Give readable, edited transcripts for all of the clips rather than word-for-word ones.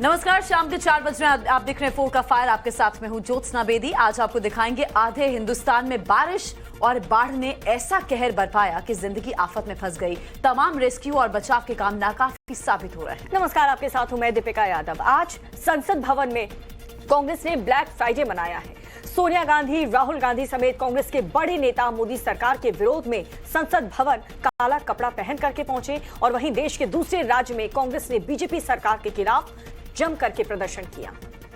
नमस्कार, शाम के 4 बज रहे हैं। आप देख रहे हैं 4 का फायर। आपके साथ में हूं ज्योत्सना बेदी। आज आपको दिखाएंगे आधे हिंदुस्तान में बारिश और बाढ़ ने ऐसा कहर बरपाया कि जिंदगी आफत में फंस गई। तमाम रेस्क्यू और बचाव के काम नाकाफी साबित हो रहे हैं। नमस्कार, आपके साथ हूं मैं दीपिका यादव। आज संसद भवन में कांग्रेस ने ब्लैक फ्राइडे मनाया है। सोनिया गांधी, राहुल गांधी समेत कांग्रेस के बड़े नेता मोदी सरकार के विरोध में संसद भवन काला कपड़ा पहन करके पहुंचे और वहीं देश के दूसरे राज्य में कांग्रेस ने बीजेपी सरकार के खिलाफ जम करके प्रदर्शन किया।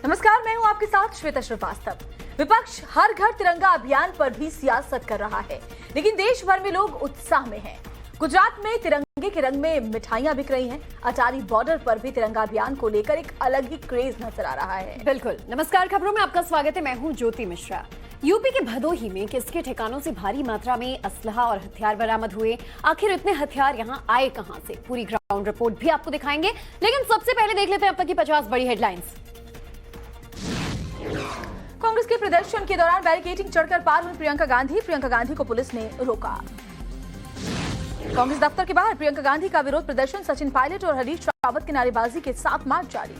नमस्कार, मैं हूं आपके साथ श्वेता श्रीवास्तव। विपक्ष हर घर तिरंगा अभियान पर भी सियासत कर रहा है, लेकिन देश भर में लोग उत्साह में हैं। गुजरात में तिरंगे के रंग में मिठाइयां बिक रही हैं। अटारी बॉर्डर पर भी तिरंगा अभियान को लेकर एक अलग ही क्रेज नजर आ रहा है। बिल्कुल। नमस्कार, खबरों में आपका स्वागत है। मैं हूं ज्योति मिश्रा। यूपी के भदोही में किसके ठिकानों से भारी मात्रा में असलहा और हथियार बरामद हुए? आखिर इतने हथियार यहां आए कहां से? पूरी ग्राउंड रिपोर्ट भी आपको दिखाएंगे, लेकिन सबसे पहले देख लेते हैं अब तक की 50 बड़ी हेडलाइंस। कांग्रेस के प्रदर्शन के दौरान बैरिकेडिंग चढ़कर पार हुई प्रियंका गांधी को पुलिस ने रोका। कांग्रेस दफ्तर के बाहर प्रियंका गांधी का विरोध प्रदर्शन। सचिन पायलट और हरीश रावत की नारेबाजी के साथ मार्च जारी।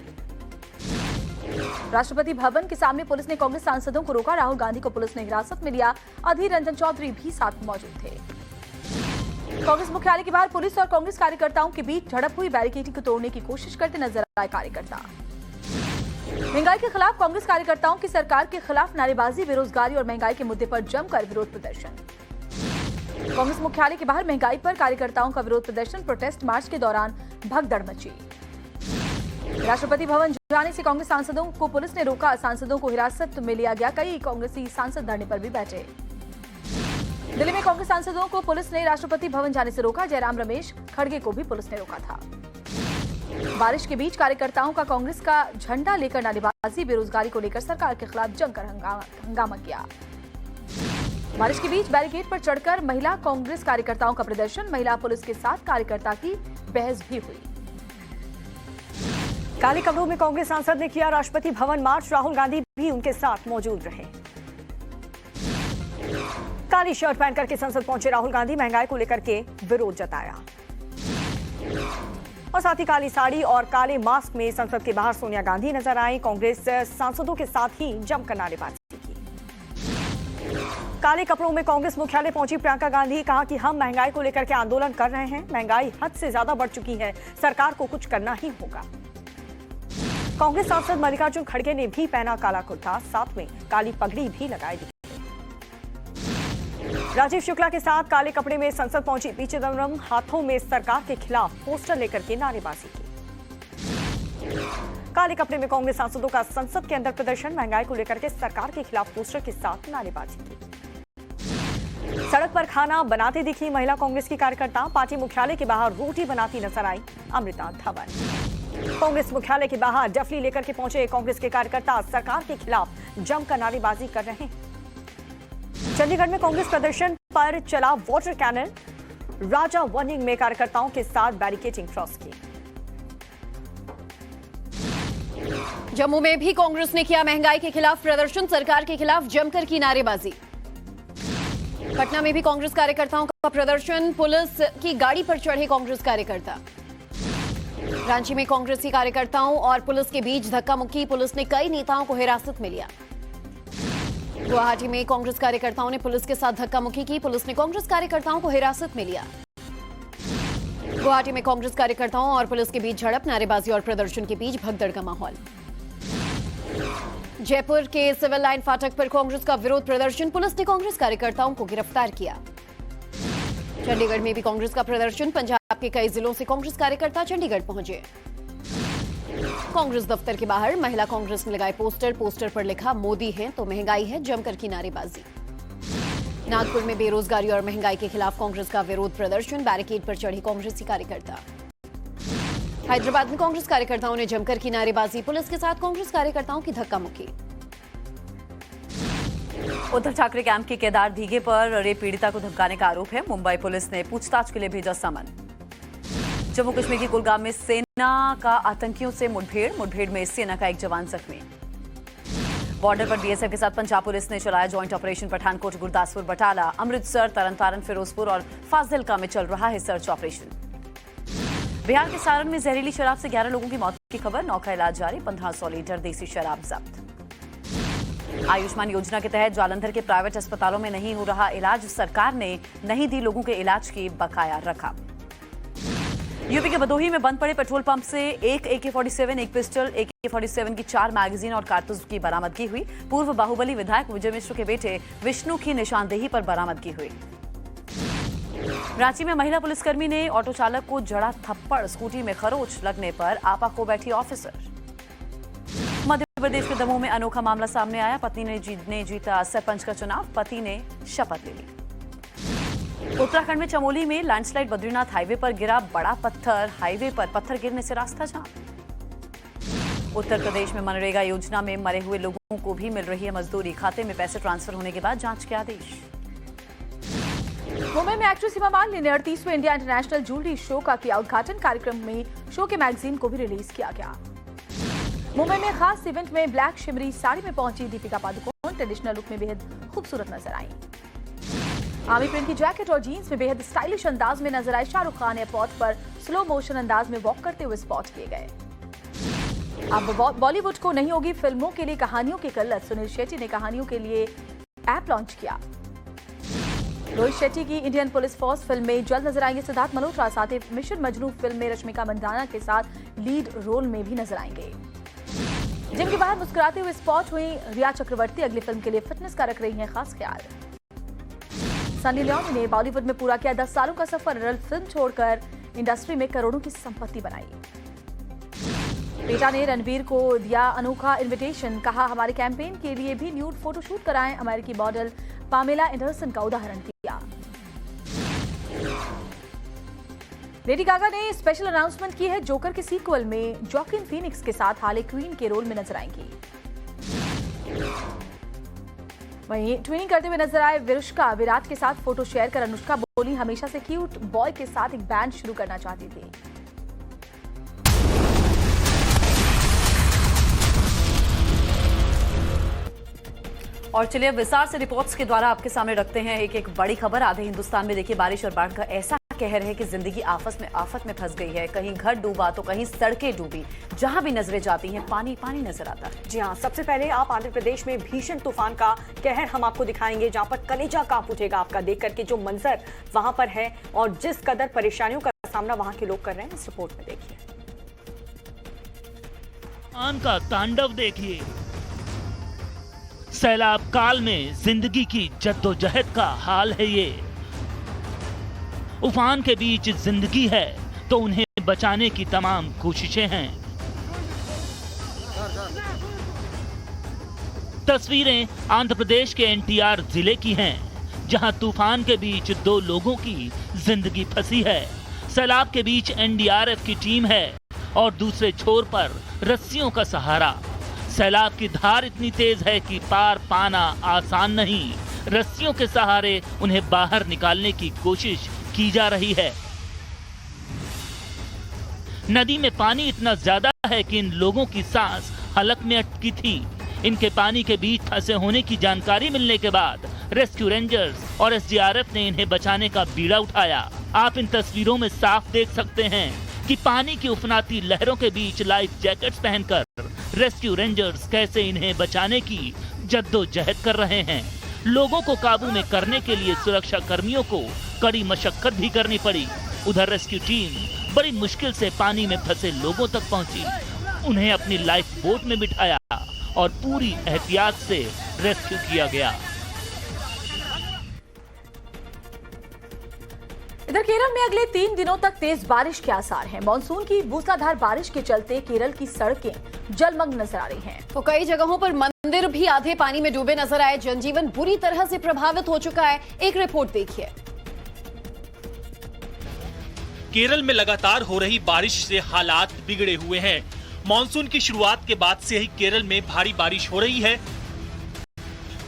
राष्ट्रपति भवन के सामने पुलिस ने कांग्रेस सांसदों को रोका। राहुल गांधी को पुलिस ने हिरासत में लिया। अधीर रंजन चौधरी भी साथ मौजूद थे। कांग्रेस मुख्यालय के बाहर पुलिस और कांग्रेस कार्यकर्ताओं के बीच झड़प हुई। बैरिकेडिंग को तोड़ने की कोशिश करते नजर आए कार्यकर्ता। महंगाई के खिलाफ कांग्रेस कार्यकर्ताओं की सरकार के खिलाफ नारेबाजी। बेरोजगारी और महंगाई के मुद्दे पर जमकर विरोध प्रदर्शन। कांग्रेस मुख्यालय के बाहर महंगाई पर कार्यकर्ताओं का विरोध प्रदर्शन। प्रोटेस्ट मार्च के दौरान भगदड़ मची। राष्ट्रपति भवन जाने से कांग्रेस सांसदों को पुलिस ने रोका। सांसदों को हिरासत में लिया गया। कई कांग्रेसी सांसद धरने पर भी बैठे। दिल्ली में कांग्रेस सांसदों को पुलिस ने राष्ट्रपति भवन जाने से रोका। जयराम रमेश खड़गे को भी पुलिस ने रोका था। बारिश के बीच कार्यकर्ताओं का कांग्रेस का झंडा लेकर नारेबाजी। बेरोजगारी को लेकर सरकार के खिलाफ जमकर हंगामा किया। बारिश के बीच बैरिकेड पर चढ़कर महिला कांग्रेस कार्यकर्ताओं का प्रदर्शन। महिला पुलिस के साथ कार्यकर्ता की बहस भी हुई। काले कपड़ों में कांग्रेस सांसद ने किया राष्ट्रपति भवन मार्च। राहुल गांधी भी उनके साथ मौजूद रहे। काली शर्ट पहन करके संसद पहुंचे राहुल गांधी। महंगाई को लेकर के विरोध जताया और साथ ही काली साड़ी और काले मास्क में संसद के बाहर सोनिया गांधी नजर आई। कांग्रेस सांसदों के साथ ही जमकर नारेबाजी की। काले कपड़ों में कांग्रेस मुख्यालय पहुंची प्रियंका गांधी। कहा कि हम महंगाई को लेकर के आंदोलन कर रहे हैं। महंगाई हद से ज्यादा बढ़ चुकी है। सरकार को कुछ करना ही होगा। कांग्रेस सांसद मल्लिकार्जुन खड़गे ने भी पहना काला कुर्ता, साथ में काली पगड़ी भी लगाई दी। राजीव शुक्ला के साथ काले कपड़े में संसद पहुंची पी चिदंबरम। हाथों में सरकार के खिलाफ पोस्टर लेकर के नारेबाजी की। काले कपड़े में कांग्रेस सांसदों का संसद के अंदर प्रदर्शन। महंगाई को लेकर के सरकार के खिलाफ पोस्टर के साथ नारेबाजी की। सड़क पर खाना बनाते दिखी महिला कांग्रेस की कार्यकर्ता। पार्टी मुख्यालय के बाहर रोटी बनाती नजर आई अमृता धवन। कांग्रेस मुख्यालय के बाहर डफली लेकर के पहुंचे कांग्रेस के कार्यकर्ता सरकार के खिलाफ जमकर नारेबाजी कर रहे हैं। चंडीगढ़ में कांग्रेस प्रदर्शन पर चला वाटर कैनन। राजा वनिंग में कार्यकर्ताओं के साथ बैरिकेडिंग क्रॉस की। जम्मू में भी कांग्रेस ने किया महंगाई के खिलाफ प्रदर्शन। सरकार के खिलाफ जमकर की नारेबाजी। पटना में भी कांग्रेस कार्यकर्ताओं का प्रदर्शन। पुलिस की गाड़ी पर चढ़े कांग्रेस कार्यकर्ता। रांची में कांग्रेसी कार्यकर्ताओं और पुलिस के बीच धक्का मुक्की। पुलिस ने कई नेताओं को हिरासत में लिया। गुवाहाटी में कांग्रेस कार्यकर्ताओं ने पुलिस के साथ धक्का मुक्की की। पुलिस ने कांग्रेस कार्यकर्ताओं को हिरासत में लिया। गुवाहाटी में कांग्रेस कार्यकर्ताओं और पुलिस के बीच झड़प। नारेबाजी और प्रदर्शन के बीच भगदड़ का माहौल। जयपुर के सिविल लाइन फाटक पर कांग्रेस का विरोध प्रदर्शन। पुलिस ने कांग्रेस कार्यकर्ताओं को गिरफ्तार किया। चंडीगढ़ में भी कांग्रेस का प्रदर्शन। पंजाब के कई जिलों से कांग्रेस कार्यकर्ता चंडीगढ़ पहुंचे। कांग्रेस दफ्तर के बाहर महिला कांग्रेस ने लगाए पोस्टर पर लिखा मोदी है तो महंगाई है। जमकर की नारेबाजी। नागपुर में बेरोजगारी और महंगाई के खिलाफ कांग्रेस का विरोध प्रदर्शन। बैरिकेड पर चढ़े कांग्रेसी कार्यकर्ता। हैदराबाद में कांग्रेस कार्यकर्ताओं ने जमकर की नारेबाजी। पुलिस के साथ कांग्रेस कार्यकर्ताओं की धक्का मुक्की। उद्धव ठाकरे कैंप के केदार दीघे पर रेप पीड़िता को धमकाने का आरोप है। मुंबई पुलिस ने पूछताछ के लिए भेजा समन। जम्मू कश्मीर के कुलगाम में सेना का आतंकियों से मुठभेड़ में सेना का एक जवान जख्मी। बॉर्डर पर बीएसएफ के साथ पंजाब पुलिस ने चलाया ज्वाइंट ऑपरेशन। पठानकोट, गुरदासपुर, बटाला, अमृतसर, तरनतारन, फिरोजपुर और फाजिल्का में चल रहा है सर्च ऑपरेशन। बिहार के सारण में जहरीली शराब से 11 लोगों की मौत की खबर, 9 का इलाज जारी, 1500 लीटर देसी शराब जब्त। आयुष्मान योजना के तहत जालंधर के प्राइवेट अस्पतालों में नहीं हो रहा इलाज, सरकार ने नहीं दी लोगों के इलाज की बकाया रकम। यूपी के भदोही में बंद पड़े पेट्रोल पंप से एक AK-47, एक पिस्टल, AK-47 की 4 मैगजीन और कारतूस की बरामदगी हुई। पूर्व बाहुबली विधायक विजय मिश्र के बेटे विष्णु की निशानदेही पर बरामदगी हुई। रांची में महिला पुलिसकर्मी ने ऑटो चालक को जड़ा थप्पड़, स्कूटी में खरोच लगने पर आपा को बैठी ऑफिसर। मध्य प्रदेश के दमोह में अनोखा मामला सामने आया, पत्नी ने जीता सरपंच का चुनाव, पति ने शपथ ले ली। उत्तराखंड में चमोली में लैंडस्लाइड, बद्रीनाथ हाईवे पर गिरा बड़ा पत्थर, हाईवे पर पत्थर गिरने से रास्ता जाम। उत्तर प्रदेश में मनरेगा योजना में मरे हुए लोगों को भी मिल रही है मजदूरी, खाते में पैसे ट्रांसफर होने के बाद जांच के आदेश। मुंबई में एक्ट्रेस हेमा मालिनी ने 38वें इंडिया इंटरनेशनल ज्वेलरी शो का किया उद्घाटन। कार्यक्रम में शो के मैगजीन को भी रिलीज किया गया। मुंबई में खास इवेंट में ब्लैक शिमरी साड़ी में पहुंची दीपिका पादुकोण, ट्रेडिशनल लुक में बेहद खूबसूरत नजर आई। आर्मी प्रिंट की जैकेट और जीन्स में बेहद स्टाइलिश अंदाज में नजर आए शाहरुख खान। एयरपोर्ट पर स्लो मोशन अंदाज में वॉक करते हुए स्पॉट किए गए। अब बॉलीवुड को नहीं होगी फिल्मों के लिए कहानियों की किल्लत, सुनील शेट्टी ने कहानियों के लिए ऐप लॉन्च किया। रोहित शेट्टी की इंडियन पुलिस फोर्स फिल्म में जल्द नजर आएंगे सिद्धार्थ मल्होत्रा, साथ ही मिशन मजनू फिल्म में रश्मिका मंदाना के साथ लीड रोल में भी नजर आएंगे। जिम के बाहर मुस्कुराते हुए स्पॉट हुई रिया चक्रवर्ती, अगली फिल्म के लिए फिटनेस का रख रही हैं खास ख्याल। सनी लियोनी ने बॉलीवुड में पूरा किया 10 सालों का सफर, फिल्म छोड़कर इंडस्ट्री में करोड़ों की संपत्ति बनाई। बेटा ने रणबीर को दिया अनोखा इनविटेशन, कहा हमारे कैंपेन के लिए भी न्यूड फोटोशूट कराएं। अमेरिकी मॉडल पामेला एंडरसन का उदाहरण दिया। लेडी गागा ने स्पेशल अनाउंसमेंट की है, जोकर के सीक्वल में जॉकिन फीनिक्स के साथ हार्ले क्वीन के रोल में नजर आएंगी। वहीं ट्विनिंग करते हुए नजर आए विरुष्का, विराट के साथ फोटो शेयर कर अनुष्का बोली हमेशा से क्यूट बॉय के साथ एक बैंड शुरू करना चाहती थी। और चलिए विस्तार से रिपोर्ट्स के द्वारा आपके सामने रखते हैं एक बड़ी खबर। आधे हिंदुस्तान में देखिए बारिश और बाढ़ का ऐसा कहर है कि जिंदगी आफत में फंस गई है। कहीं घर डूबा तो कहीं सड़कें डूबी, जहां भी नजरें जाती हैं पानी पानी नजर आता है। जी हाँ, सबसे पहले आप आंध्र प्रदेश में भीषण तूफान का कहर हम आपको दिखाएंगे, जहां पर कलेजा कांप उठेगा आपका देख करके जो मंजर वहां पर है और जिस कदर परेशानियों का सामना वहां के लोग कर रहे हैं। इस रिपोर्ट में देखिए। तूफान का तांडव देखिए, सैलाब काल में जिंदगी की जद्दोजहद का हाल है ये। उफान के बीच जिंदगी है तो उन्हें बचाने की तमाम कोशिशें हैं। तस्वीरें आंध्र प्रदेश के NTR जिले की हैं, जहां तूफान के बीच 2 लोगों की जिंदगी फंसी है। सैलाब के बीच NDRF की टीम है और दूसरे छोर पर रस्सियों का सहारा। सैलाब की धार इतनी तेज है कि पार पाना आसान नहीं। रस्सियों के सहारे उन्हें बाहर निकालने की कोशिश की जा रही है। नदी में पानी इतना ज्यादा है कि इन लोगों की सांस हलक में अटकी थी। इनके पानी के बीच फंसे होने की जानकारी मिलने के बाद रेस्क्यू रेंजर्स और SDRF ने इन्हें बचाने का बीड़ा उठाया। आप इन तस्वीरों में साफ देख सकते हैं कि पानी की उफनाती लहरों के बीच लाइफ जैकेट्स पहनकर रेस्क्यू रेंजर्स कैसे इन्हें बचाने की जद्दोजहद कर रहे हैं। लोगों को काबू में करने के लिए सुरक्षा कर्मियों को कड़ी मशक्कत भी करनी पड़ी। उधर रेस्क्यू टीम बड़ी मुश्किल से पानी में फंसे लोगों तक पहुंची, उन्हें अपनी लाइफ बोट में बिठाया और पूरी एहतियात से रेस्क्यू किया गया। इधर केरल में अगले 3 दिनों तक तेज बारिश के आसार हैं। मानसून की मूसलाधार बारिश के चलते केरल की सड़कें जलमग्न नजर आ रही हैं। तो कई जगहों पर मंदिर भी आधे पानी में डूबे नजर आए। जनजीवन बुरी तरह से प्रभावित हो चुका है। एक रिपोर्ट देखिए। केरल में लगातार हो रही बारिश से हालात बिगड़े हुए हैं। मानसून की शुरुआत के बाद से ही केरल में भारी बारिश हो रही है।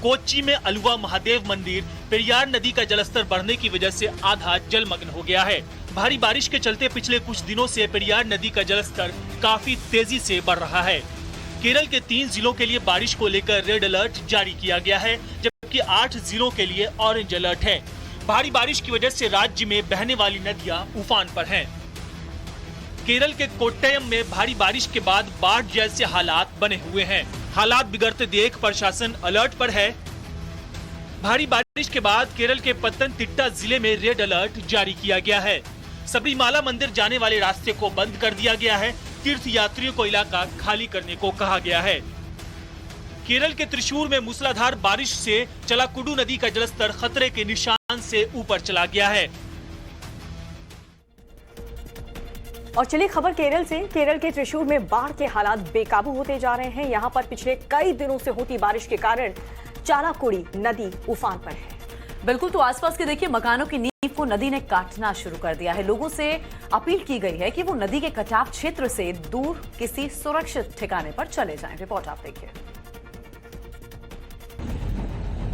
कोच्चि में अलुवा महादेव मंदिर पेरियार नदी का जलस्तर बढ़ने की वजह से आधा जलमग्न हो गया है। भारी बारिश के चलते पिछले कुछ दिनों से पेरियार नदी का जलस्तर काफी तेजी से बढ़ रहा है। केरल के 3 जिलों के लिए बारिश को लेकर रेड अलर्ट जारी किया गया है, जबकि 8 जिलों के लिए ऑरेंज अलर्ट है। भारी बारिश की वजह से राज्य में बहने वाली नदियां उफान पर हैं। केरल के कोट्टयम में भारी बारिश के बाद बाढ़ जैसे हालात बने हुए हैं। हालात बिगड़ते देख प्रशासन अलर्ट पर है। भारी बारिश के बाद केरल के पत्तनतिट्टा जिले में रेड अलर्ट जारी किया गया है। सबरीमाला मंदिर जाने वाले रास्ते को बंद कर दिया गया है। तीर्थ यात्रियों को इलाका खाली करने को कहा गया है। केरल के त्रिशूर में मूसलाधार बारिश से चलाकुडू नदी का जलस्तर खतरे के निशान से ऊपर चला गया है। और चलिए खबर केरल से। केरल के त्रिशूर में बाढ़ के हालात बेकाबू होते जा रहे हैं। यहाँ पर पिछले कई दिनों से होती बारिश के कारण चालाकुड़ी नदी उफान पर है। बिल्कुल, तो आसपास के देखिए मकानों की नींव को नदी ने काटना शुरू कर दिया है। लोगों से अपील की गई है कि वो नदी के कटाव क्षेत्र से दूर किसी सुरक्षित ठिकाने पर चले जाएं। रिपोर्ट आप देखिए।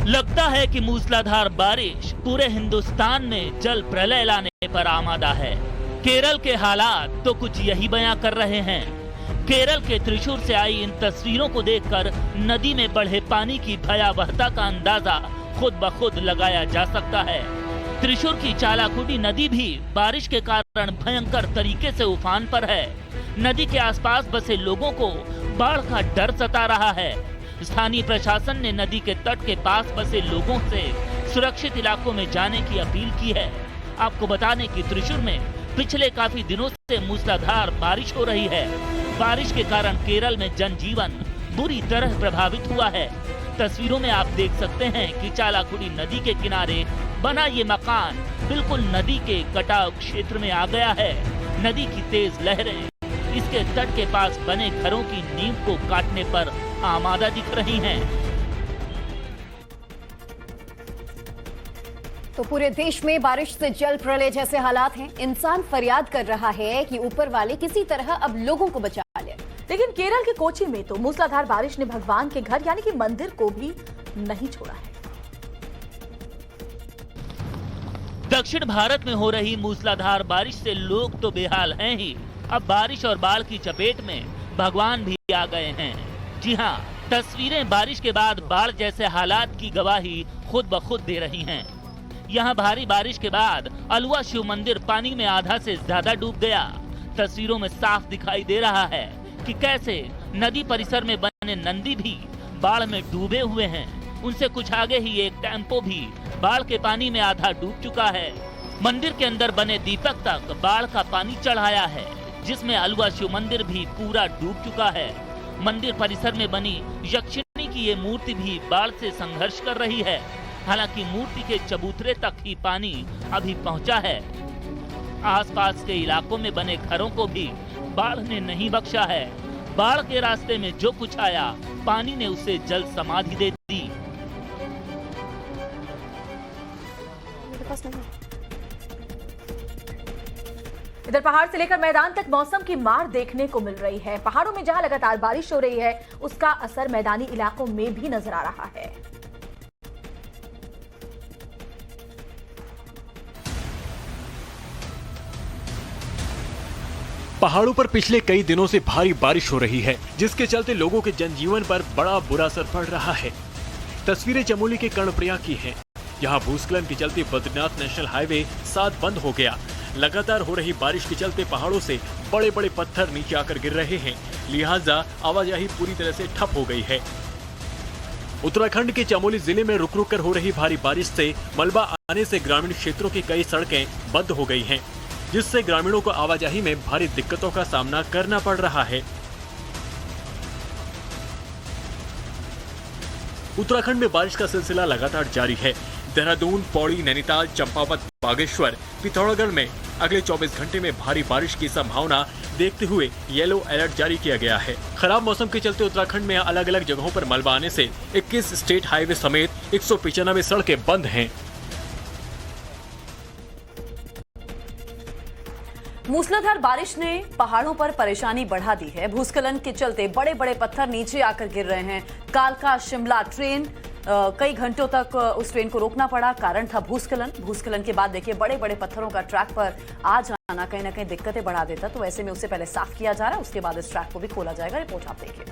लगता है कि मूसलाधार बारिश पूरे हिंदुस्तान में जल प्रलय लाने पर आमादा है। केरल के हालात तो कुछ यही बयां कर रहे हैं। केरल के त्रिशूर से आई इन तस्वीरों को देखकर नदी में बढ़े पानी की भयावहता का अंदाजा खुद ब खुद लगाया जा सकता है। त्रिशूर की चालाकुडी नदी भी बारिश के कारण भयंकर तरीके से उफान पर है। नदी के आसपास बसे लोगों को बाढ़ का डर सता रहा है। स्थानीय प्रशासन ने नदी के तट के पास बसे लोगों से सुरक्षित इलाकों में जाने की अपील की है। आपको बता दें कि त्रिशूर में पिछले काफी दिनों से मूसलाधार बारिश हो रही है। बारिश के कारण केरल में जनजीवन बुरी तरह प्रभावित हुआ है। तस्वीरों में आप देख सकते हैं कि चालाकुडी नदी के किनारे बना ये मकान बिल्कुल नदी के कटाव क्षेत्र में आ गया है। नदी की तेज लहरें इसके तट के पास बने घरों की नींव को काटने पर आमादा दिख रही हैं। तो पूरे देश में बारिश से जल प्रलय जैसे हालात हैं। इंसान फरियाद कर रहा है कि ऊपर वाले किसी तरह अब लोगों को बचा ले। लेकिन केरल के कोची में तो मूसलाधार बारिश ने भगवान के घर यानी कि मंदिर को भी नहीं छोड़ा है। दक्षिण भारत में हो रही मूसलाधार बारिश से लोग तो बेहाल हैं ही, अब बारिश और बाढ़ की चपेट में भगवान भी आ गए हैं। जी हाँ, तस्वीरें बारिश के बाद बाढ़ जैसे हालात की गवाही खुद ब खुद दे रही हैं। यहाँ भारी बारिश के बाद अलुआ शिव मंदिर पानी में आधा से ज्यादा डूब गया। तस्वीरों में साफ दिखाई दे रहा है कि कैसे नदी परिसर में बने नंदी भी बाढ़ में डूबे हुए हैं। उनसे कुछ आगे ही एक टेम्पो भी बाढ़ के पानी में आधा डूब चुका है। मंदिर के अंदर बने दीपक तक बाढ़ का पानी चढ़ाया है, जिसमें अलुआ शिव मंदिर भी पूरा डूब चुका है। मंदिर परिसर में बनी यक्षिणी की ये मूर्ति भी बाढ़ से संघर्ष कर रही है। हालांकि मूर्ति के चबूतरे तक ही पानी अभी पहुंचा है। आसपास के इलाकों में बने घरों को भी बाढ़ ने नहीं बख्शा है। बाढ़ के रास्ते में जो कुछ आया, पानी ने उसे जल समाधि दे दी। इधर पहाड़ से लेकर मैदान तक मौसम की मार देखने को मिल रही है। पहाड़ों में जहां लगातार बारिश हो रही है, उसका असर मैदानी इलाकों में भी नजर आ रहा है। पहाड़ों पर पिछले कई दिनों से भारी बारिश हो रही है, जिसके चलते लोगों के जनजीवन पर बड़ा बुरा असर पड़ रहा है। तस्वीरें चमोली के कर्णप्रयाग की हैं। यहाँ भूस्खलन के चलते बद्रीनाथ नेशनल हाईवे 7 बंद हो गया। लगातार हो रही बारिश के चलते पहाड़ों से बड़े बड़े पत्थर नीचे आकर गिर रहे हैं, लिहाजा आवाजाही पूरी तरह से ठप हो गई है। उत्तराखंड के चमोली जिले में रुक रुक कर हो रही भारी बारिश से मलबा आने से ग्रामीण क्षेत्रों की कई सड़कें बंद हो गई हैं, जिससे ग्रामीणों को आवाजाही में भारी दिक्कतों का सामना करना पड़ रहा है। उत्तराखंड में बारिश का सिलसिला लगातार जारी है। देहरादून, पौड़ी, नैनीताल, चंपावत, बागेश्वर, पिथौरागढ़ में अगले 24 घंटे में भारी बारिश की संभावना देखते हुए येलो अलर्ट जारी किया गया है। खराब मौसम के चलते उत्तराखंड में अलग अलग जगहों पर मलबा आने से 21 स्टेट हाईवे समेत 195 सड़कें बंद हैं। मूसलाधार बारिश ने पहाड़ों पर परेशानी बढ़ा दी है। भूस्खलन के चलते बड़े बड़े पत्थर नीचे आकर गिर रहे हैं। कालका शिमला ट्रेन कई घंटों तक उस ट्रेन को रोकना पड़ा। कारण था भूस्खलन। भूस्खलन के बाद देखिए बड़े बड़े पत्थरों का ट्रैक पर आ जाना कहीं ना कहीं दिक्कतें बढ़ा देता। तो ऐसे में उससे पहले साफ किया जा रहा है, उसके बाद इस ट्रैक को भी खोला जाएगा। रिपोर्ट आप देखिए।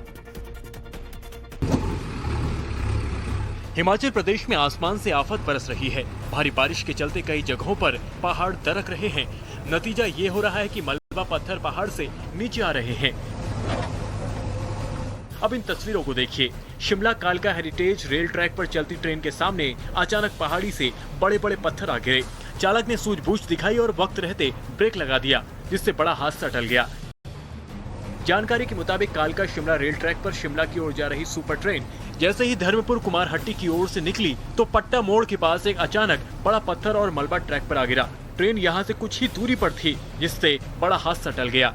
हिमाचल प्रदेश में आसमान से आफत बरस रही है। भारी बारिश के चलते कई जगहों पर पहाड़ दरक रहे हैं। नतीजा ये हो रहा है कि मलबा पत्थर पहाड़ से नीचे आ रहे हैं। अब इन तस्वीरों को देखिए। शिमला कालका हेरिटेज रेल ट्रैक पर चलती ट्रेन के सामने अचानक पहाड़ी से बड़े बड़े पत्थर आ गिरे। चालक ने सूझबूझ दिखाई और वक्त रहते ब्रेक लगा दिया, जिससे बड़ा हादसा टल गया। जानकारी के मुताबिक कालका शिमला रेल ट्रैक पर शिमला की ओर जा रही सुपर ट्रेन जैसे ही धर्मपुर कुमारहट्टी की ओर से निकली तो पट्टा मोड़ के पास एक अचानक बड़ा पत्थर और मलबा ट्रैक पर आ गिरा। ट्रेन यहां से कुछ ही दूरी पर थी, जिससे बड़ा हादसा टल गया।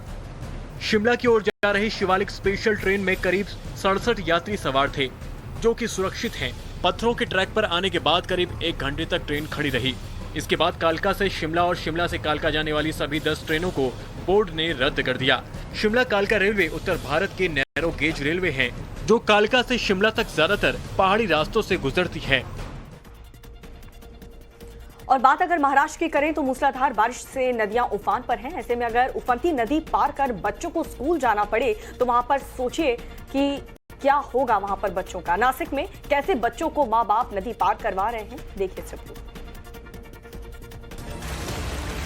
शिमला की ओर जा रही शिवालिक स्पेशल ट्रेन में करीब 67 यात्री सवार थे, जो कि सुरक्षित हैं। पत्थरों के ट्रैक पर आने के बाद करीब 1 घंटे तक ट्रेन खड़ी रही। इसके बाद कालका से शिमला और शिमला से कालका जाने वाली सभी 10 ट्रेनों को बोर्ड ने रद्द कर दिया। शिमला कालका रेलवे उत्तर भारत के नैरो गेज रेलवे है, जो कालका से शिमला तक ज्यादातर पहाड़ी रास्तों से गुजरती है। और बात अगर महाराष्ट्र की करें तो मूसलाधार बारिश से नदियां उफान पर हैं। ऐसे में अगर उफनती नदी पार कर बच्चों को स्कूल जाना पड़े तो वहां पर सोचिए कि क्या होगा वहां पर बच्चों का। नासिक में कैसे बच्चों को माँ बाप नदी पार करवा रहे हैं, देखिए सब।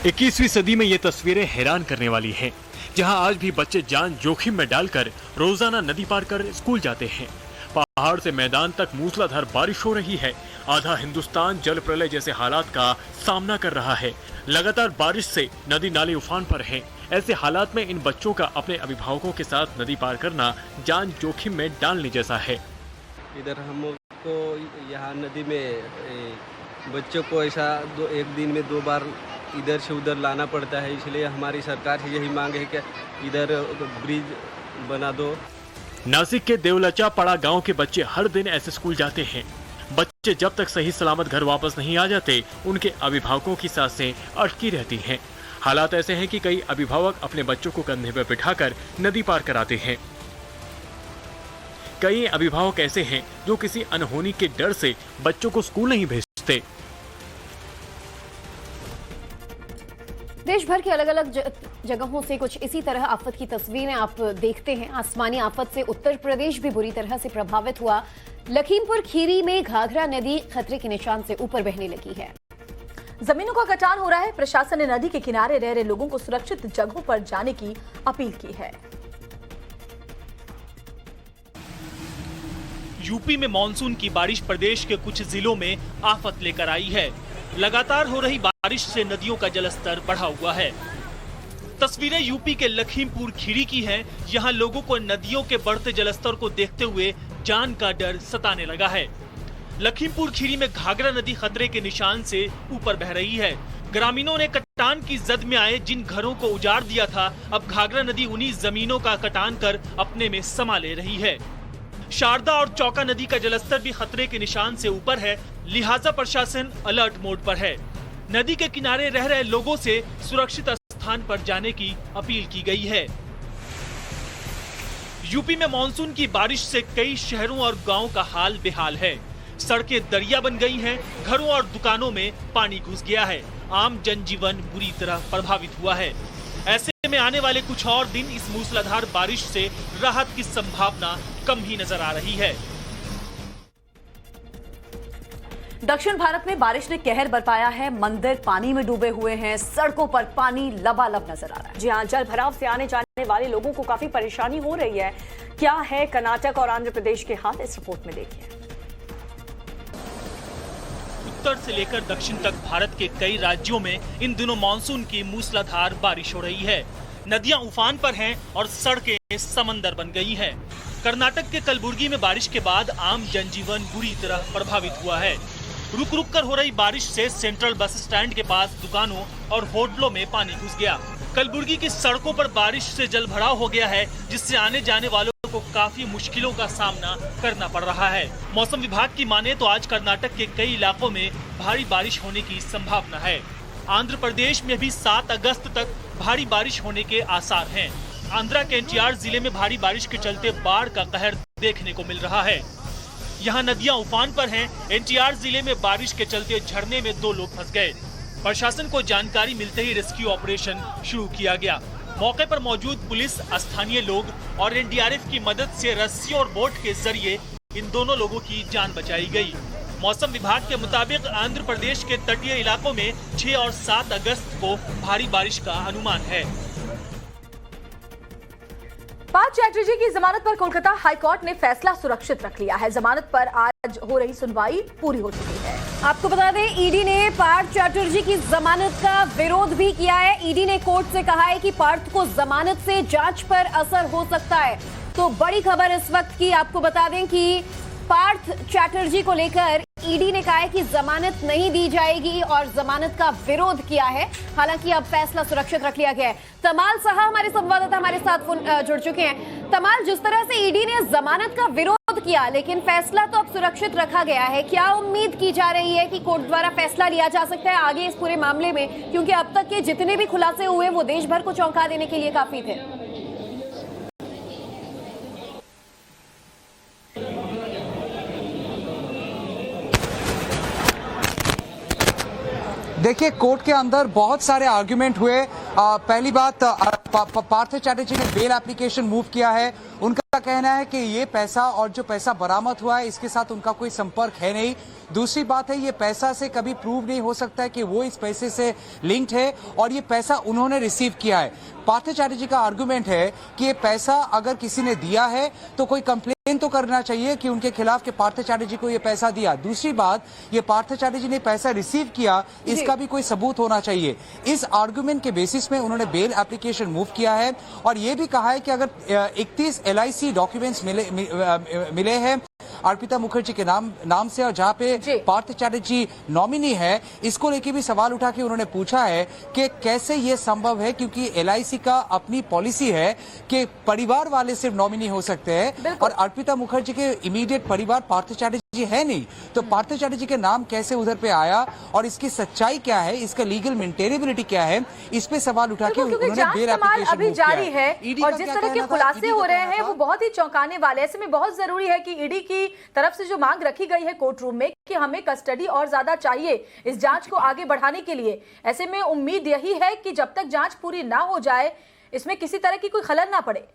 21वीं सदी में ये तस्वीरें हैरान करने वाली हैं, जहां आज भी बच्चे जान जोखिम में डालकर रोजाना नदी पार कर स्कूल जाते हैं। पहाड़ से मैदान तक मूसलाधार बारिश हो रही है। आधा हिंदुस्तान जल प्रलय जैसे हालात का सामना कर रहा है। लगातार बारिश से नदी नाले उफान पर हैं। ऐसे हालात में इन बच्चों का अपने अभिभावकों के साथ नदी पार करना जान जोखिम में डालने जैसा है। इधर हमको यहाँ नदी में बच्चों को ऐसा एक दिन में 2 बार इधर से उधर लाना पड़ता है, इसलिए हमारी सरकार से यही मांग है कि इधर ब्रिज बना दो। नासिक के देवलचा पड़ा गांव के बच्चे हर दिन ऐसे स्कूल जाते हैं। बच्चे जब तक सही सलामत घर वापस नहीं आ जाते, उनके अभिभावकों की सांसें अटकी रहती हैं। हालात ऐसे हैं कि कई अभिभावक अपने बच्चों को कंधे पर बिठाकर नदी पार कराते हैं। कई अभिभावक ऐसे हैं जो किसी अनहोनी के डर से बच्चों को स्कूल नहीं भेजते। देश भर की अलग अलग जगहों से कुछ इसी तरह आफत की तस्वीरें आप देखते हैं। आसमानी आफत से उत्तर प्रदेश भी बुरी तरह से प्रभावित हुआ। लखीमपुर खीरी में घाघरा नदी खतरे के निशान से ऊपर बहने लगी है। जमीनों का कटान हो रहा है। प्रशासन ने नदी के किनारे रह रहे लोगों को सुरक्षित जगहों पर जाने की अपील की है। यूपी में मानसून की बारिश प्रदेश के कुछ जिलों में आफत लेकर आई है। लगातार हो रही बारिश से नदियों का जलस्तर बढ़ा हुआ है। तस्वीरें यूपी के लखीमपुर खीरी की हैं। यहाँ लोगों को नदियों के बढ़ते जलस्तर को देखते हुए जान का डर सताने लगा है। लखीमपुर खीरी में घाघरा नदी खतरे के निशान से ऊपर बह रही है। ग्रामीणों ने कटान की जद में आए जिन घरों को उजाड़ दिया था, अब घाघरा नदी उन्हीं जमीनों का कटान कर अपने में समा ले रही है। शारदा और चौका नदी का जलस्तर भी खतरे के निशान से ऊपर है, लिहाजा प्रशासन अलर्ट मोड पर है। नदी के किनारे रह रहे लोगों से सुरक्षित स्थान पर जाने की अपील की गई है। यूपी में मानसून की बारिश से कई शहरों और गांवों का हाल बेहाल है। सड़कें दरिया बन गई हैं, घरों और दुकानों में पानी घुस गया है। आम जनजीवन बुरी तरह प्रभावित हुआ है। ऐसे में आने वाले कुछ और दिन इस मूसलाधार बारिश से राहत की संभावना कम ही नजर आ रही है। दक्षिण भारत में बारिश ने कहर बरपाया है। मंदिर पानी में डूबे हुए हैं, सड़कों पर पानी लबालब नजर आ रहा है। जी हां, जल भराव से आने जाने वाले लोगों को काफी परेशानी हो रही है। क्या है कर्नाटक और आंध्र प्रदेश के हाल, इस रिपोर्ट में देखिए। उत्तर से लेकर दक्षिण तक भारत के कई राज्यों में इन दिनों मानसून की मूसलाधार बारिश हो रही है। नदियां उफान पर हैं और सड़कें समंदर बन गई हैं। कर्नाटक के कलबुर्गी में बारिश के बाद आम जनजीवन बुरी तरह प्रभावित हुआ है। रुक रुक कर हो रही बारिश से सेंट्रल बस स्टैंड के पास दुकानों और होटलों में पानी घुस गया। कलबुर्गी की सड़कों पर बारिश से जल भराव हो गया है, जिससे आने जाने वालों को काफी मुश्किलों का सामना करना पड़ रहा है। मौसम विभाग की माने तो आज कर्नाटक के कई इलाकों में भारी बारिश होने की संभावना है। आंध्र प्रदेश में भी 7 अगस्त तक भारी बारिश होने के आसार हैं। आंध्रा के एनटीआर जिले में भारी बारिश के चलते बाढ़ का कहर देखने को मिल रहा है। यहाँ नदियां उफान पर हैं। एनटीआर जिले में बारिश के चलते झरने में 2 लोग फंस गए। प्रशासन को जानकारी मिलते ही रेस्क्यू ऑपरेशन शुरू किया गया। मौके पर मौजूद पुलिस, स्थानीय लोग और एनडीआरएफ की मदद से रस्सी और बोट के जरिए इन दोनों लोगों की जान बचाई गई। मौसम विभाग के मुताबिक आंध्र प्रदेश के तटीय इलाकों में 6 और 7 अगस्त को भारी बारिश का अनुमान है। पार्थ चैटर्जी की जमानत पर कोलकाता हाईकोर्ट ने फैसला सुरक्षित रख लिया है। जमानत पर आज हो रही सुनवाई पूरी हो चुकी है। आपको बता दें, ईडी ने पार्थ चैटर्जी की जमानत का विरोध भी किया है। ईडी ने कोर्ट से कहा है कि पार्थ को जमानत से जांच पर असर हो सकता है। तो बड़ी खबर इस वक्त की आपको बता दें कि पार्थ चैटर्जी को लेकर ईडी ने कहा है कि जमानत नहीं दी जाएगी और जमानत का विरोध किया है। हालांकि अब फैसला सुरक्षित रख लिया गया है। तमाल साहा हमारे संवाददाता हमारे साथ जुड़ चुके हैं। तमाल, जिस तरह से ईडी ने जमानत का विरोध किया लेकिन फैसला तो अब सुरक्षित रखा गया है, क्या उम्मीद की जा रही है कि कोर्ट द्वारा फैसला लिया जा सकता है आगे इस पूरे मामले में, क्योंकि अब तक के जितने भी खुलासे हुए वो देश भर को चौंका देने के लिए काफी थे? देखिए, कोर्ट के अंदर बहुत सारे आर्गुमेंट हुए। पहली बात, पार्थ चैटर्जी ने बेल एप्लीकेशन मूव किया है। उनका कहना है कि ये पैसा और जो पैसा बरामद हुआ है इसके साथ उनका कोई संपर्क है नहीं। दूसरी बात है, ये पैसा से कभी प्रूव नहीं हो सकता है कि वो इस पैसे से लिंक्ड है और ये पैसा उन्होंने रिसीव किया है। पार्थ चैटर्जी का आर्गुमेंट है कि ये पैसा अगर किसी ने दिया है तो कोई कंप्लेन तो करना चाहिए कि उनके खिलाफ के पार्थ चैटर्जी को ये पैसा दिया। दूसरी बात, ये पार्थ चैटर्जी ने पैसा रिसीव किया, इसका भी कोई सबूत होना चाहिए। इस आर्गुमेंट के बेसिस में उन्होंने बेल एप्लीकेशन मूव किया है और ये भी कहा है कि अगर 31 LIC डॉक्यूमेंट्स मिले हैं अर्पिता मुखर्जी के नाम से और जहां पे पार्थ चैटर्जी नॉमिनी है, इसको लेके भी सवाल उठा के उन्होंने पूछा है कि कैसे ये संभव है, क्योंकि LIC का अपनी पॉलिसी है कि परिवार वाले सिर्फ नॉमिनी हो सकते हैं और अर्पिता मुखर्जी के इमीडिएट परिवार पार्थ चैटर्जी है नहीं, तो पार्थ चैटर्जी के नाम कैसे उधर पे आया और इसकी सच्चाई क्या है, इसका लीगल मेंटेनेबिलिटी क्या है, इस पे सवाल उठा के उन्होंने बेल एप्लीकेशन अभी जारी है और जिस तरह के खुलासे हो रहे हैं वो बहुत ही चौंकाने वाले। ऐसे में बहुत जरूरी है कि ईडी की तरफ से जो मांग रखी गई है कोर्ट रूम में कि हमें कस्टडी और ज्यादा चाहिए इस जांच को आगे बढ़ाने के लिए, ऐसे में उम्मीद यही है कि जब तक जांच पूरी ना हो जाए इसमें किसी तरह की कोई खलल ना पड़े।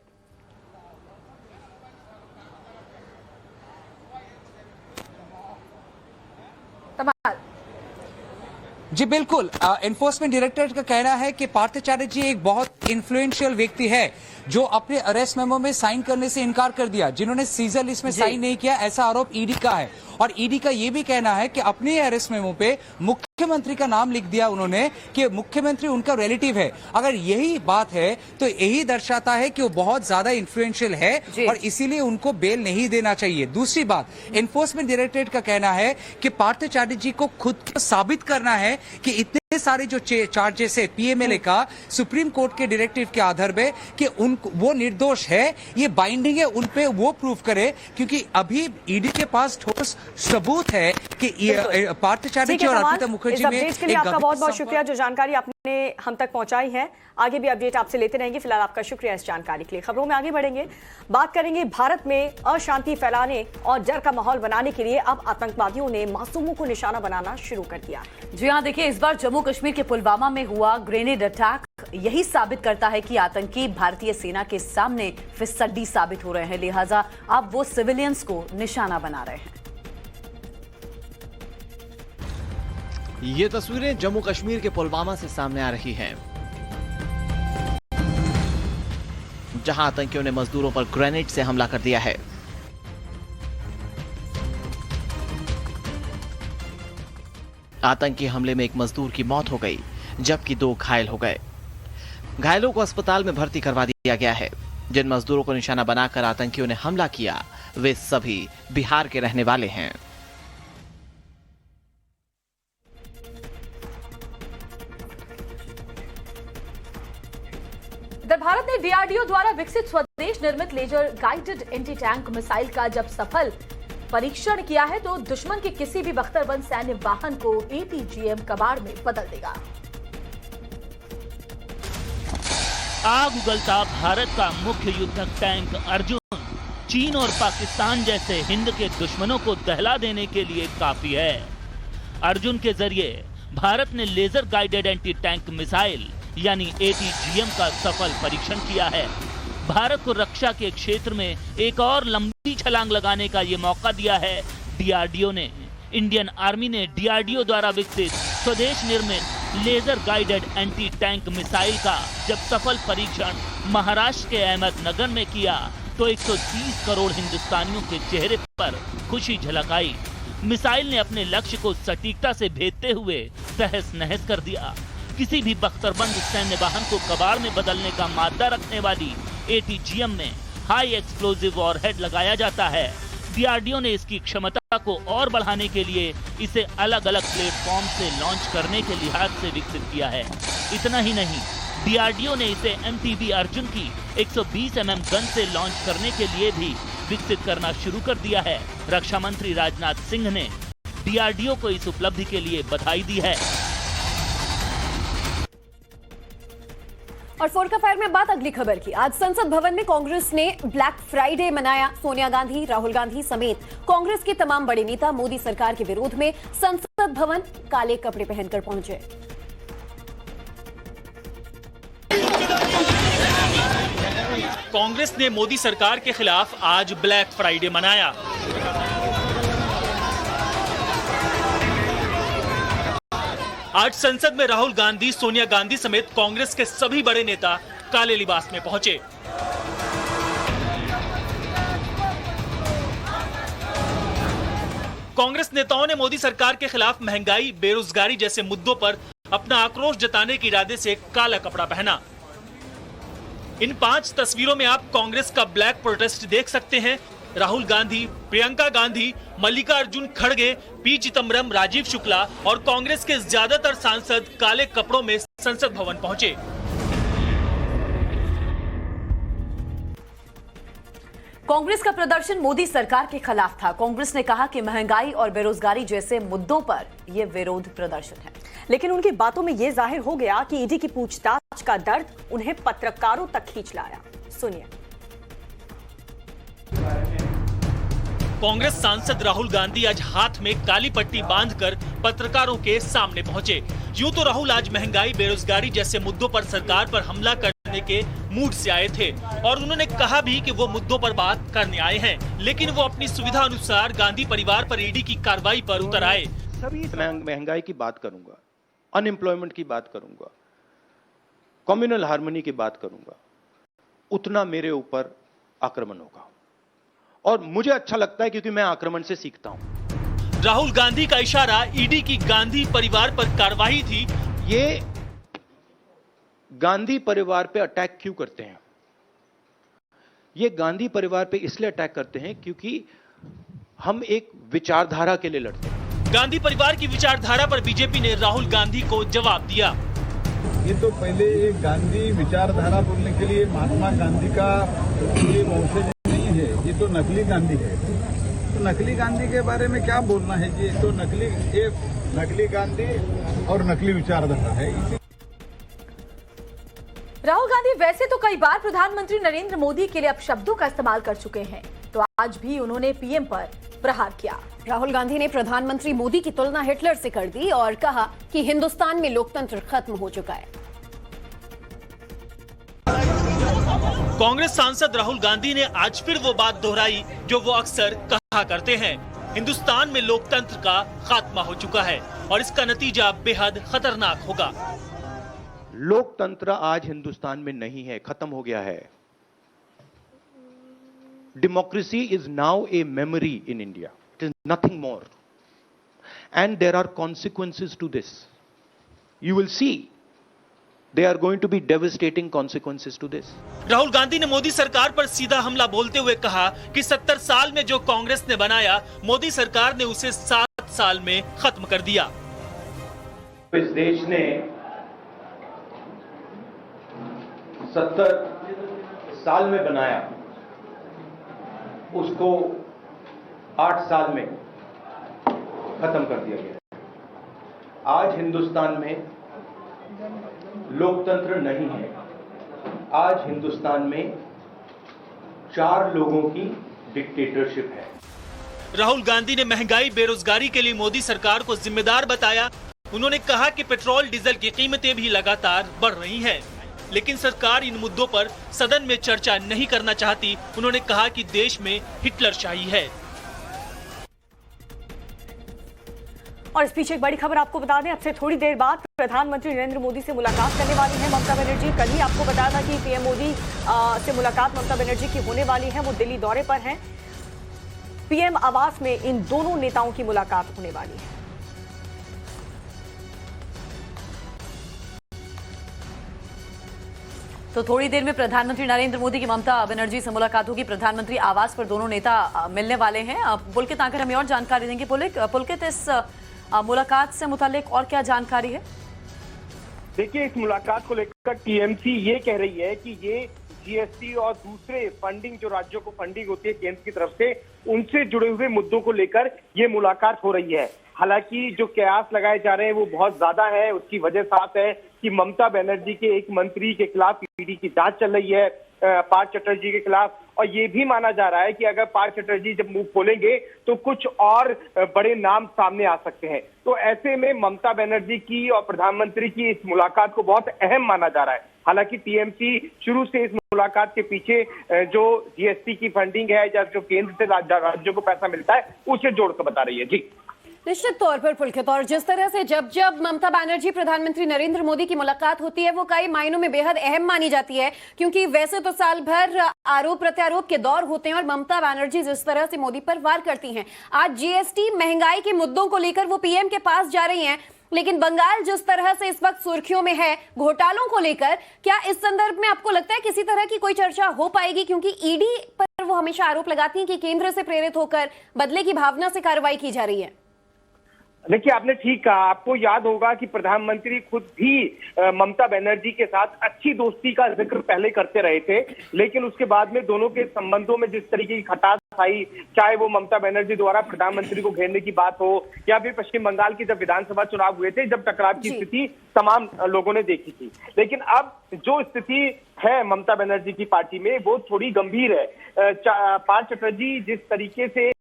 जी बिल्कुल, एनफोर्समेंट डायरेक्टरेट का कहना है कि पार्थ चैटर्जी एक बहुत इन्फ्लुएंशियल व्यक्ति है जो अपने अरेस्ट मेमो में साइन करने से इनकार कर दिया। जिन्होंने सीजर लिस्ट में साइन नहीं किया, ऐसा आरोप ईडी का है और ईडी का ये भी कहना है कि अपने अरेस्ट मेमो पे मुख्यमंत्री का नाम लिख दिया उन्होंने कि मुख्यमंत्री उनका रिलेटिव है। अगर यही बात है तो यही दर्शाता है कि वो बहुत ज्यादा इन्फ्लुएंशियल है और इसीलिए उनको बेल नहीं देना चाहिए। दूसरी बात, एनफोर्समेंट डायरेक्टरेट का कहना है कि पार्थ चैटर्जी को खुद को साबित करना है कि इतने सारे जो चार्जेस है पीएमएलए का सुप्रीम कोर्ट के डायरेक्टिव के आधार पे कि वो निर्दोष है, ये बाइंडिंग है उन पे, वो प्रूव करे, क्योंकि अभी ईडी के पास ठोस सबूत है कि पार्थ चैटर्जी और अर्पिता मुखर्जी में के लिए आपका बहुत बहुत शुक्रिया जो जानकारी आपने हम तक पहुंचाई है। आगे भी अपडेट आपसे लेते रहेंगे। फिलहाल आपका शुक्रिया इस जानकारी के लिए। खबरों में आगे बढ़ेंगे, बात करेंगे भारत में अशांति फैलाने और डर का माहौल बनाने के लिए अब आतंकवादियों ने मासूमों को निशाना बनाना शुरू कर दिया। जी हाँ, देखिए, इस बार जम्मू कश्मीर के पुलवामा में हुआ ग्रेनेड अटैक यही साबित करता है कि आतंकी भारतीय सेना के सामने फिसड्डी साबित हो रहे हैं, लिहाजा अब वो सिविलियंस को निशाना बना रहे हैं। ये तस्वीरें जम्मू कश्मीर के पुलवामा से सामने आ रही हैं, जहां आतंकियों ने मजदूरों पर ग्रेनेड से हमला कर दिया है। आतंकी हमले में एक मजदूर की मौत हो गई जबकि 2 घायल हो गए। घायलों को अस्पताल में भर्ती करवा दिया गया है। जिन मजदूरों को निशाना बनाकर आतंकियों ने हमला किया वे सभी बिहार के रहने वाले हैं। इधर भारत ने डीआरडीओ द्वारा विकसित स्वदेश निर्मित laser guided anti tank missile का जब सफल परीक्षण किया है तो दुश्मन के किसी भी बख्तरबंद सैन्य वाहन को APGM कबाड़ में बदल देगा। आग उगलता भारत का मुख्य युद्धक टैंक अर्जुन चीन और पाकिस्तान जैसे हिंद के दुश्मनों को दहला देने के लिए काफी है। अर्जुन के जरिए भारत ने laser guided anti tank missile यानी APGM का सफल परीक्षण किया है। भारत को रक्षा के क्षेत्र में एक और लंबी छलांग लगाने का ये मौका दिया है डीआरडीओ ने। इंडियन आर्मी ने डीआरडीओ द्वारा विकसित स्वदेश निर्मित laser guided anti tank missile का जब सफल परीक्षण महाराष्ट्र के अहमदनगर में किया तो 130 करोड़ हिंदुस्तानियों के चेहरे पर खुशी झलक आई। मिसाइल ने अपने लक्ष्य को सटीकता से भेदते हुए तहस नहस कर दिया। किसी भी बख्तरबंद सैन्य वाहन को कबाड़ में बदलने का मादा रखने वाली ATGM में हाई एक्सप्लोजिव वॉरहेड लगाया जाता है। DRDO ने इसकी क्षमता को और बढ़ाने के लिए इसे अलग अलग प्लेटफॉर्म से लॉन्च करने के लिहाज से विकसित किया है। इतना ही नहीं, DRDO ने इसे MTV अर्जुन की 120 mm गन से लॉन्च करने के लिए भी विकसित करना शुरू कर दिया है। रक्षा मंत्री राजनाथ सिंह ने DRDO को इस उपलब्धि के लिए बधाई दी है। और फोर का फायर में बात अगली खबर की। आज संसद भवन में कांग्रेस ने ब्लैक फ्राइडे मनाया। सोनिया गांधी, राहुल गांधी समेत कांग्रेस के तमाम बड़े नेता मोदी सरकार के विरोध में संसद भवन काले कपड़े पहनकर पहुंचे। कांग्रेस ने मोदी सरकार के खिलाफ आज ब्लैक फ्राइडे मनाया। आज संसद में राहुल गांधी, सोनिया गांधी समेत कांग्रेस के सभी बड़े नेता काले लिबास में पहुंचे। कांग्रेस नेताओं ने मोदी सरकार के खिलाफ महंगाई, बेरोजगारी जैसे मुद्दों पर अपना आक्रोश जताने के इरादे से काला कपड़ा पहना। इन 5 तस्वीरों में आप कांग्रेस का ब्लैक प्रोटेस्ट देख सकते हैं। राहुल गांधी, प्रियंका गांधी, मल्लिकार्जुन खड़गे, पी चिदम्बरम, राजीव शुक्ला और कांग्रेस के ज्यादातर सांसद काले कपड़ों में संसद भवन पहुंचे। कांग्रेस का प्रदर्शन मोदी सरकार के खिलाफ था। कांग्रेस ने कहा कि महंगाई और बेरोजगारी जैसे मुद्दों पर यह विरोध प्रदर्शन है। लेकिन उनकी बातों में यह जाहिर हो गया कि ईडी की पूछताछ का दर्द उन्हें पत्रकारों तक खींच लाया। सुनिए। कांग्रेस सांसद राहुल गांधी आज हाथ में काली पट्टी बांधकर पत्रकारों के सामने पहुंचे। यूं तो राहुल आज महंगाई, बेरोजगारी जैसे मुद्दों पर सरकार पर हमला करने के मूड से आए थे और उन्होंने कहा भी कि वो मुद्दों पर बात करने आए हैं, लेकिन वो अपनी सुविधा अनुसार गांधी परिवार पर ईडी की कार्रवाई पर उतर आए। सभी महंगाई की बात करूंगा, अनएम्प्लॉयमेंट की बात करूंगा, कम्युनल हार्मनी की बात करूंगा, उतना मेरे ऊपर आक्रमण होगा और मुझे अच्छा लगता है क्योंकि मैं आक्रमण से सीखता हूं। राहुल गांधी का इशारा ईडी की गांधी परिवार पर कार्रवाई थी। ये गांधी परिवार पे अटैक क्यों करते हैं? ये गांधी परिवार पे इसलिए अटैक करते हैं क्योंकि हम एक विचारधारा के लिए लड़ते हैं। गांधी परिवार की विचारधारा पर बीजेपी ने राहुल गांधी को जवाब दिया। ये तो पहले एक गांधी विचारधारा बोलने के लिए महात्मा गांधी का ये वंशज नहीं है, ये तो नकली गांधी है। तो नकली गांधी के बारे में क्या बोलना है? ये तो नकली गांधी और नकली विचारधारा है। राहुल गांधी वैसे तो कई बार प्रधानमंत्री नरेंद्र मोदी के लिए अपशब्दों का इस्तेमाल कर चुके हैं, तो आज भी उन्होंने पीएम पर प्रहार किया। राहुल गांधी ने प्रधानमंत्री मोदी की तुलना हिटलर से कर दी और कहा कि हिंदुस्तान में लोकतंत्र खत्म हो चुका है। कांग्रेस सांसद राहुल गांधी ने आज फिर वो बात दोहराई जो वो अक्सर कहा करते हैं, हिंदुस्तान में लोकतंत्र का खात्मा हो चुका है और इसका नतीजा बेहद खतरनाक होगा। लोकतंत्र आज हिंदुस्तान में नहीं है, खत्म हो गया है। Democracy is now a memory in India, it is nothing more and there are consequences to this. You will see there are going to be devastating consequences to this. Rahul Gandhi ने मोदी सरकार पर सीधा हमला बोलते हुए कहा कि 70 साल में जो कांग्रेस ने बनाया, मोदी सरकार ने उसे 7 साल में खत्म कर दिया। इस देश ने 70 साल में बनाया, उसको 8 साल में खत्म कर दिया गया। आज हिंदुस्तान में लोकतंत्र नहीं है। आज हिंदुस्तान में 4 लोगों की डिक्टेटरशिप है। राहुल गांधी ने महंगाई, बेरोजगारी के लिए मोदी सरकार को जिम्मेदार बताया। उन्होंने कहा कि पेट्रोल, डीजल की कीमतें भी लगातार बढ़ रही हैं, लेकिन सरकार इन मुद्दों पर सदन में चर्चा नहीं करना चाहती। उन्होंने कहा कि देश में हिटलरशाही है। और इस पीछे एक बड़ी खबर आपको बता दें, अब से थोड़ी देर बाद प्रधानमंत्री नरेंद्र मोदी से मुलाकात करने वाली है ममता बनर्जी। कल ही आपको बताया था कि पीएम मोदी से मुलाकात ममता बनर्जी की होने वाली है। वो दिल्ली दौरे पर हैं। पीएम आवास में इन दोनों नेताओं की मुलाकात होने वाली है। तो थोड़ी देर में प्रधानमंत्री नरेंद्र मोदी की ममता बनर्जी से मुलाकात होगी। प्रधानमंत्री आवास पर दोनों नेता मिलने वाले हैं। पुलकित आकर हमें और जानकारी देंगे। पुलकित, इस मुलाकात से मुतालिक और क्या जानकारी है? देखिए, इस मुलाकात को लेकर टीएमसी ये कह रही है कि ये जीएसटी और दूसरे फंडिंग, जो राज्यों को फंडिंग होती है केंद्र की तरफ से, उनसे जुड़े हुए मुद्दों को लेकर ये मुलाकात हो रही है। हालांकि जो कयास लगाए जा रहे हैं वो बहुत ज्यादा है। उसकी वजह साफ है कि ममता बनर्जी के एक मंत्री के खिलाफ ईडी की जांच चल रही है, पार्थ चटर्जी के खिलाफ। और ये भी माना जा रहा है कि अगर पार्थ चटर्जी जब मुंह खोलेंगे तो कुछ और बड़े नाम सामने आ सकते हैं। तो ऐसे में ममता बनर्जी की और प्रधानमंत्री की इस मुलाकात को बहुत अहम माना जा रहा है। हालांकि टीएमसी शुरू से इस मुलाकात के पीछे जो जीएसटी की फंडिंग है या जो केंद्र से राज्यों को पैसा मिलता है उसे जोड़कर बता रही है। जी, निश्चित तौर पर पुलकित, और जिस तरह से जब जब ममता बनर्जी प्रधानमंत्री नरेंद्र मोदी की मुलाकात होती है वो कई मायनों में बेहद अहम मानी जाती है, क्योंकि वैसे तो साल भर आरोप प्रत्यारोप के दौर होते हैं और ममता बनर्जी जिस तरह से मोदी पर वार करती हैं, आज जीएसटी, महंगाई के मुद्दों को लेकर वो पीएम के पास जा रही हैं। लेकिन बंगाल जिस तरह से इस वक्त सुर्खियों में है घोटालों को लेकर, क्या इस संदर्भ में आपको लगता है किसी तरह की कोई चर्चा हो पाएगी? क्योंकि ईडी पर वो हमेशा आरोप लगाती हैं कि केंद्र से प्रेरित होकर बदले की भावना से कार्रवाई की जा रही है। देखिए, आपने ठीक कहा। आपको याद होगा कि प्रधानमंत्री खुद भी ममता बनर्जी के साथ अच्छी दोस्ती का जिक्र पहले करते रहे थे, लेकिन उसके बाद में दोनों के संबंधों में जिस तरीके की खटास आई, चाहे वो ममता बनर्जी द्वारा प्रधानमंत्री को घेरने की बात हो या फिर पश्चिम बंगाल की जब विधानसभा चुनाव हुए थे, जब टकराव की स्थिति तमाम लोगों ने देखी थी। लेकिन अब जो स्थिति है ममता बनर्जी की पार्टी में वो थोड़ी गंभीर है। पार्थ चटर्जी जिस तरीके से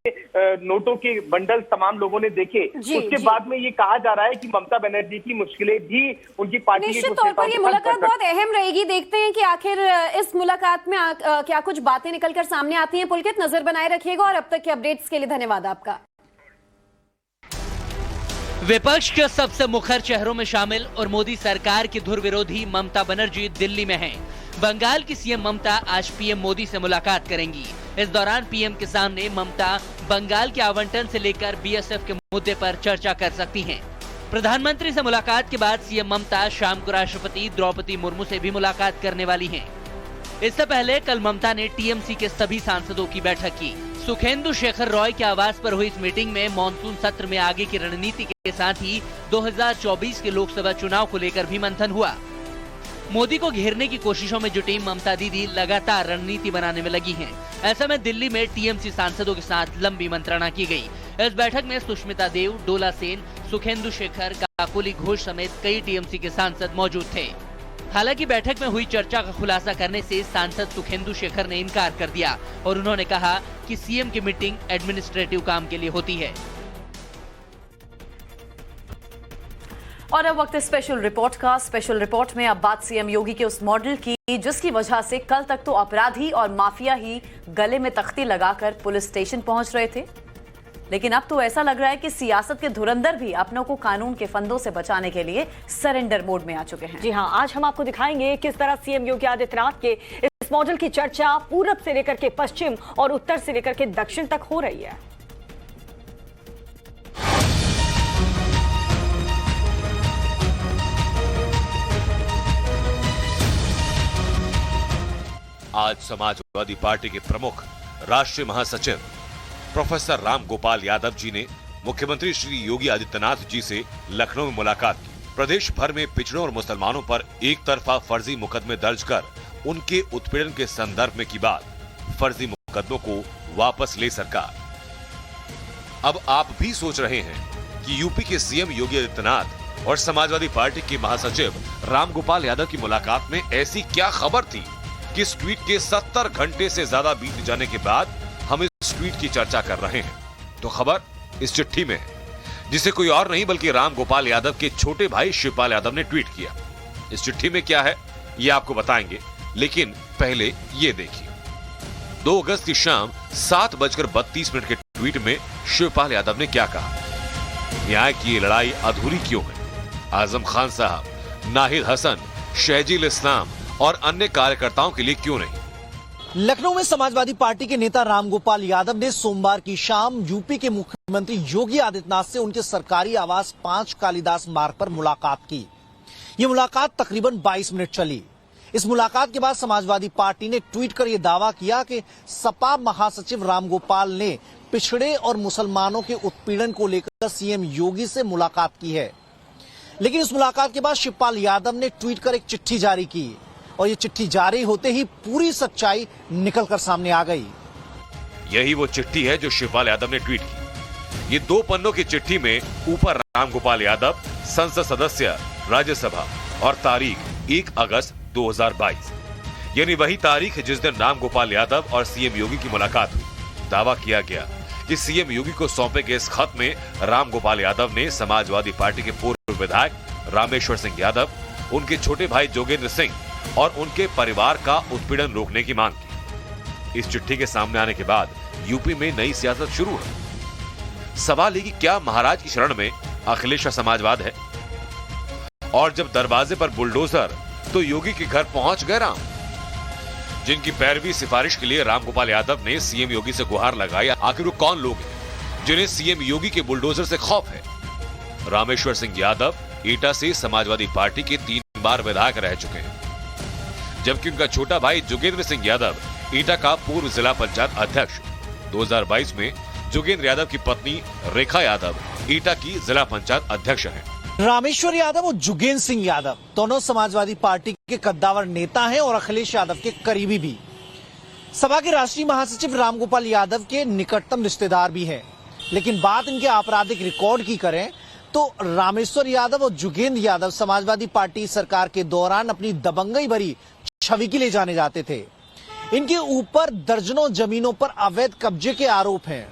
नोटों के बंडल तमाम लोगों ने देखे, उसके बाद में ये कहा जा रहा है कि ममता बनर्जी की मुश्किलें भी उनकी पार्टी निश्चित तौर पर ये मुलाकात बहुत अहम रहेगी। देखते हैं कि आखिर इस मुलाकात में क्या कुछ बातें निकलकर सामने आती हैं। पुलकित, नजर बनाए रखिएगा और अब तक के अपडेट्स के लिए धन्यवाद आपका। विपक्ष के सबसे मुखर चेहरों में शामिल और मोदी सरकार की धुर विरोधी ममता बनर्जी दिल्ली में हैं। बंगाल की सीएम ममता आज पीएम मोदी से मुलाकात करेंगी। इस दौरान पीएम के सामने ममता बंगाल के आवंटन से लेकर बीएसएफ के मुद्दे पर चर्चा कर सकती हैं। प्रधानमंत्री से मुलाकात के बाद सीएम ममता शाम को राष्ट्रपति द्रौपदी मुर्मू से भी मुलाकात करने वाली हैं। इससे पहले कल ममता ने टीएमसी के सभी सांसदों की बैठक की। सुखेंदु शेखर रॉय के आवास पर हुई इस मीटिंग में मॉनसून सत्र में आगे की रणनीति के साथ ही 2024 के लोकसभा चुनाव को लेकर भी मंथन हुआ। मोदी को घेरने की कोशिशों में जुटी ममता दीदी लगातार रणनीति बनाने में लगी हैं। ऐसे में दिल्ली में टीएमसी सांसदों के साथ लंबी मंत्रणा की गई। इस बैठक में सुष्मिता देव, डोला सेन, सुखेंदु शेखर, काकोली घोष समेत कई टीएमसी के सांसद मौजूद थे। हालांकि बैठक में हुई चर्चा का खुलासा करने से सांसद सुखेंदु शेखर ने इनकार कर दिया और उन्होंने कहा कि सीएम की मीटिंग एडमिनिस्ट्रेटिव काम के लिए होती है। और अब वक्त स्पेशल रिपोर्ट का। स्पेशल रिपोर्ट में अब बात सीएम योगी के उस मॉडल की जिसकी वजह से कल तक तो अपराधी और माफिया ही गले में तख्ती लगाकर पुलिस स्टेशन पहुंच रहे थे, लेकिन अब तो ऐसा लग रहा है कि सियासत के धुरंधर भी अपनों को कानून के फंदों से बचाने के लिए सरेंडर मोड में आ चुके हैं। जी हां, आज हम आपको दिखाएंगे किस तरह सीएम योगी आदित्यनाथ के इस मॉडल की चर्चा पूरब से लेकर के पश्चिम और उत्तर से लेकर के दक्षिण तक हो रही है। आज समाजवादी पार्टी के प्रमुख राष्ट्रीय महासचिव प्रोफेसर राम गोपाल यादव जी ने मुख्यमंत्री श्री योगी आदित्यनाथ जी से लखनऊ में मुलाकात की। प्रदेश भर में पिछड़ों और मुसलमानों पर एक तरफा फर्जी मुकदमे दर्ज कर उनके उत्पीड़न के संदर्भ में की बात। फर्जी मुकदमों को वापस ले सरकार। अब आप भी सोच रहे हैं कि यूपी के सीएम योगी आदित्यनाथ और समाजवादी पार्टी के महासचिव राम गोपाल यादव की मुलाकात में ऐसी क्या खबर थी कि इस ट्वीट के 70 घंटे से ज्यादा बीत जाने के बाद हम इस ट्वीट की चर्चा कर रहे हैं। तो खबर इस चिट्ठी में है, जिसे कोई और नहीं बल्कि राम गोपाल यादव के छोटे भाई शिवपाल यादव ने ट्वीट किया। इस चिट्ठी में क्या है ये आपको बताएंगे, लेकिन पहले ये देखिए। 2 अगस्त की शाम 7:32 के ट्वीट में शिवपाल यादव ने क्या कहा। न्याय की ये लड़ाई अधूरी क्यों है? आजम खान साहब, नाहिद हसन, शहजील इस्लाम और अन्य कार्यकर्ताओं के लिए क्यों नहीं? लखनऊ में समाजवादी पार्टी के नेता रामगोपाल यादव ने सोमवार की शाम यूपी के मुख्यमंत्री योगी आदित्यनाथ से उनके सरकारी आवास 5 कालिदास मार्ग पर मुलाकात की। ये मुलाकात तकरीबन 22 मिनट चली। इस मुलाकात के बाद समाजवादी पार्टी ने ट्वीट कर यह दावा किया कि सपा महासचिव रामगोपाल ने पिछड़े और मुसलमानों के उत्पीड़न को लेकर सीएम योगी से मुलाकात की है। लेकिन इस मुलाकात के बाद शिवपाल यादव ने ट्वीट कर एक चिट्ठी जारी की और ये चिट्ठी जारी होते ही पूरी सच्चाई निकलकर सामने आ गई। यही वो चिट्ठी है जो शिवपाल यादव ने ट्वीट की। ये 2 पन्नों की चिट्ठी में ऊपर रामगोपाल यादव संसद सदस्य राज्यसभा और तारीख 1 अगस्त 2022, यानी वही तारीख जिस दिन रामगोपाल यादव और सीएम योगी की मुलाकात हुई। दावा किया गया कि सीएम योगी को सौंपे गए इस खत में रामगोपाल यादव ने समाजवादी पार्टी के पूर्व विधायक रामेश्वर सिंह यादव, उनके छोटे भाई जोगेंद्र सिंह और उनके परिवार का उत्पीड़न रोकने की मांग की। इस चिट्ठी के सामने आने के बाद यूपी में नई सियासत शुरू है। सवाल है कि क्या महाराज की शरण में अखिलेश समाजवाद है? और जब दरवाजे पर बुलडोजर तो योगी के घर पहुंच गए राम। जिनकी पैरवी सिफारिश के लिए रामगोपाल यादव ने सीएम योगी से गुहार लगाई, आखिर वो कौन लोग हैं जिन्हें सीएम योगी के बुलडोजर से खौफ है? रामेश्वर सिंह यादव एटा से समाजवादी पार्टी के 3 बार विधायक रह चुके हैं, जबकि उनका छोटा भाई जोगेंद्र सिंह यादव एटा का पूर्व जिला पंचायत अध्यक्ष। 2022 में जोगेंद्र यादव की पत्नी रेखा यादव एटा की जिला पंचायत अध्यक्ष हैं। रामेश्वर यादव और जोगेंद्र सिंह यादव दोनों समाजवादी पार्टी के कद्दावर नेता हैं और अखिलेश यादव के करीबी भी। सपा के राष्ट्रीय महासचिव रामगोपाल यादव के निकटतम रिश्तेदार भी हैं। लेकिन बात इनके आपराधिक रिकॉर्ड की करें तो रामेश्वर यादव और जोगेंद्र यादव समाजवादी पार्टी सरकार के दौरान अपनी दबंगई भरी छवि के लिए जाने जाते थे। इनके ऊपर दर्जनों जमीनों पर अवैध कब्जे के आरोप हैं।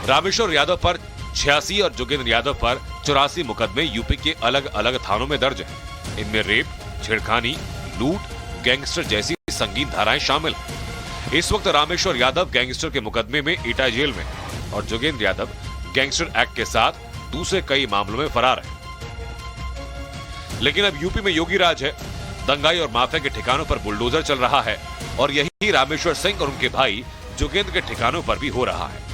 रामेश्वर यादव पर 86 और जोगेंद्र यादव पर 84 मुकदमे यूपी के अलग अलग थानों में दर्ज हैं। इनमें रेप, छेड़खानी, लूट, गैंगस्टर जैसी संगीन धाराएं शामिल हैं। इस वक्त रामेश्वर यादव गैंगस्टर के मुकदमे में एटा जेल में और जोगेंद्र यादव गैंगस्टर एक्ट के साथ दूसरे कई मामलों में फरार है। लेकिन अब यूपी में योगी राज है। दंगाई और माफिया के ठिकानों पर बुलडोजर चल रहा है और यही रामेश्वर सिंह और उनके भाई जोगेंद्र के ठिकानों पर भी हो रहा है।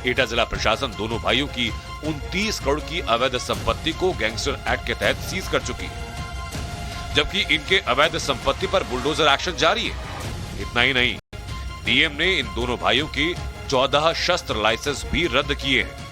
एटा जिला प्रशासन दोनों भाइयों की 29 करोड़ की अवैध संपत्ति को गैंगस्टर एक्ट के तहत सीज कर चुकी है, जबकि इनके अवैध संपत्ति पर बुलडोजर एक्शन जारी है। इतना ही नहीं, डीएम ने इन दोनों भाइयों के 14 शस्त्र लाइसेंस भी रद्द किए हैं।